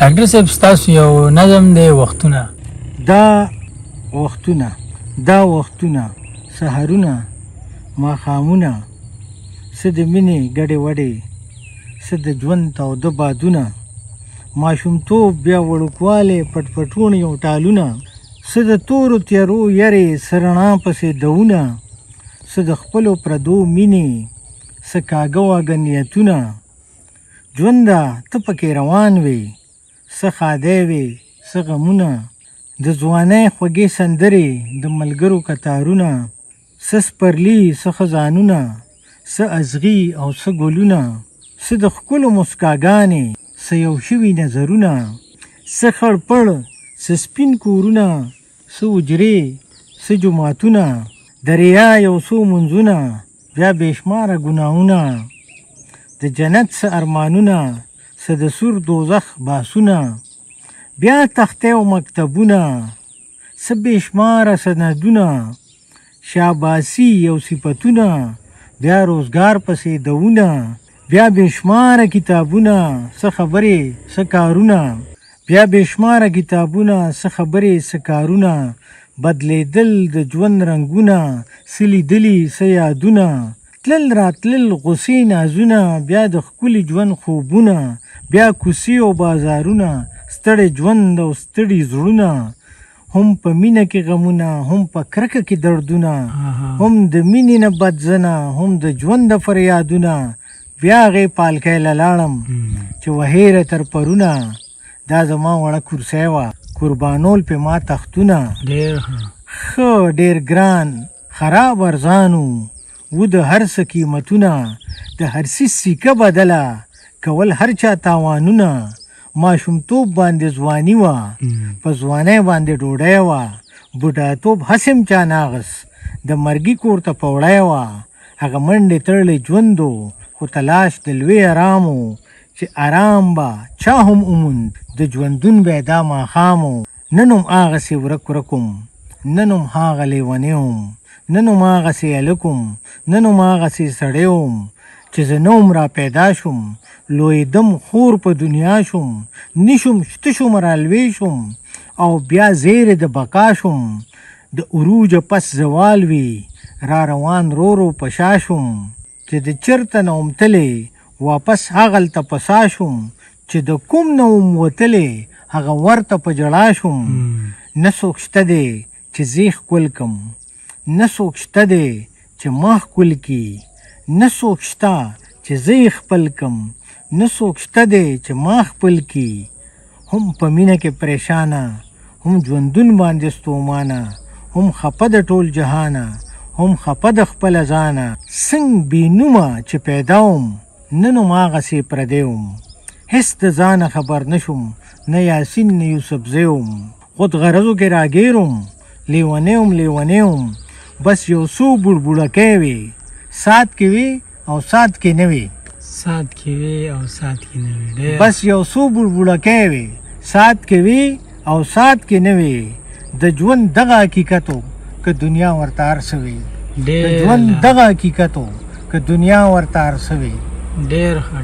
ډاکټر صاحب ستاسو یو نظم دی وختونه دا وختونه سحرونه ماښامونه څه د مینې ګډې وډې څه د ژوند تاوده بادونه ماشومتوب بیا وړوکوالی پټ پټوڼې او ټالونه څه د تورو تیارو یرې څه رڼا پسې دونه څه د خپلو پردو مینې څه کاږه واږه نیتونه ژونده ته پکې روان وې څه ښادی وې څه غمونه د ځوانۍ خوږې سندرې د ملګرو کتارونه څه سپرلي څه خزانونه څه ازغي او څه ګلونه څه د ښکلو مسکاګانې څه یو شوي نظرونه څه خړ پړ څه سپین کورونه څه حجرې څه جوماتونه د ریا یو څو منځونه بیا بېشماره ګناهونه د جنت څه ارمانونه څه د سور دوزخ باسونه بیا تختې او مکتبونه څه بېشماره سندونه شاباسي او صفتونه بیا روزګار پسې دونه بیا بېشماره کتابونه څه خبرې څه کارونه بیا بېشماره کتابونه څه خبرې څه کارونه بدلېدل د ژوند رنګونه څه لیدلي څه یادونه تلل راتلل غوسې نازونه بیا د ښکلي ژوند خوبونه بیا کوڅې او بازارونه ستړی ژوند او ستړي زړونه هم په مینه کې غمونه هم په کرکه کې دردونه هم د مینې نه بدزنه هم د ژوند فریادونه بیا هغې پالکی له لاړم چې وهېره تر پرونه دا زما وړه کرسۍ وه قربانول پې ما تختونه ښه ډېر ګران خراب ارزانو و د هر څه قیمتونه د هر څیز سیکه بدله کول هر چا تاوانونه ماشومتوب باندې ځواني وه په ځوانۍ باندې ډوډۍ وه بوډاتوب هسې هم چا ناغس د مرګي کور ته په وړی وه هغه منډې تړلی ژوند و خو تلاش د لوی ارام و چې ارام به چا هم وموند د ژوندون به یې دا ماښام و نن هم هغسې ورک وم نن هم هغه لیونی وم نن هم هغسې هلک وم نن هم هغسې سړی وم چې زه نه هم را پیدا شوم لویدم خور په دنیا شوم نشم شته شوم رالوی شوم او بیا زیرې د بقا شوم د عروج پس زوال وي را روان رو په شا شوم چې د چرته نه وم تللی واپس هغلته په سا شوم چې د کوم نه وم وتلی هغه ورته په ژړا شوم نه څوک شته دی چې زه ښکل کم نه څوک شته دی چې ما ښکل کي نه څوک شته چې زه یې خپل کم نه څوک شته دی چې ما خپل کي هم په مینه کې پریشانه هم ژوندون باندې ستومانه هم خفه د ټول جهانه هم خفه د خپله ځانه څنګ بې نومه چې پیدا وم نن هم هغسې پردی وم هېڅ د ځانه خبر نه شوم نه یاسین نه یوسفزی وم خود غرضو کې راګیر وم لیونی وم بس یو څو بوډبوډکی وې سات کې وې او سات کې نه وې بس یو څو بوډبوډکی وې سات کې وې او سات کې نه وې د ژوند دغه حقیقت و که دنیا ورته هر څه وي د ژوند دغه حقیقت و که دنیا ورته هر څه وي ډېر ښه